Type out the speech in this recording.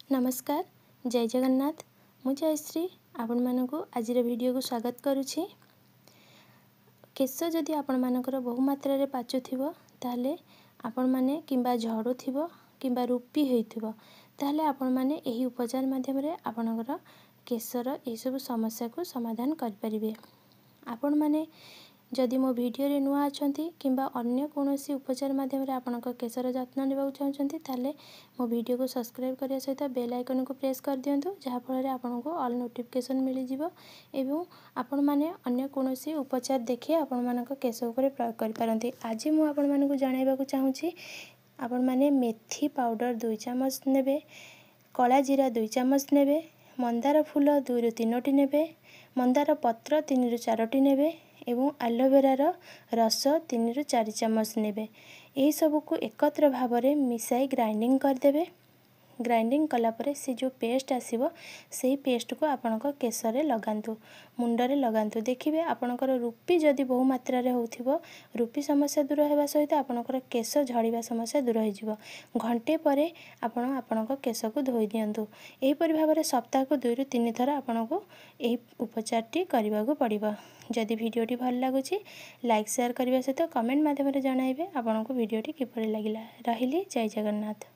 नमस्कार जय जगन्नाथ मु जयश्री आपण मानकु आज वीडियो को स्वागत करुछि। केश जदि आपण मानकर बहु मात्रा रे पाचुथिबो ताले आपण माने किंबा झड़ुथिबो किंबा रूपी होइथिबो ताले आपण माने एही उपचार माध्यम रे आपणकर केशर ए सब समस्या को समाधान कर परिबे। आपण माने जदि मो वीडियो रे नुआ अछंती किंबा अन्य कोनोसी उपचार माध्यम रे आपणक केशर जत्न लेबा चाहछंती ताले मो वीडियो को सब्सक्राइब करिया सहित बेल आइकन को प्रेस कर दियंतु जहा फल रे आपनको ऑल नोटिफिकेशन मिली जिवो एवं आपण माने अन्य कोनोसी उपचार देखि आपण मानक केश ऊपर प्रयोग कर पारंती। आज मु आपण मानकु जणाइबा को चाहूची आपण माने मेथी पाउडर 2 चम्मच नेबे, कला जीरा 2 चम्मच नेबे, मंदार फूल 2 रु 3 नेबे, मंदार पत्र 3 रु 4 नेबे एवं एलोवेरा रस 3 रु 4 चम्मच नेबे। यही सब को एकत्र भाव में मिसाई ग्राइंडिंग करदेवे। ग्राइंडिंग कला परे से जो पेस्ट आसीबो सेही पेस्ट को आपणक केशरे लगांतु, मुंडरे लगांतु। देखिबे आपणकर रूपी जदि बहु मात्रा रे होथिबो रूपी समस्या दूर हेबा सहित आपणकर केश झड़िबा समस्या दूर हो जिवो। घंटे परे आपणक केश को धोई दियंतु। एही परि भाव में सप्ताह को 2 रु 3 थर आपणको एही उपचारटी करबा को पड़िबो। जदि वीडियोटी भल लागुची लाइक शेयर करबा सहित कमेंट माध्यम रे जणाइबे आपणको वीडियोटी किपरि लागिला। रहिली जय जगन्नाथ।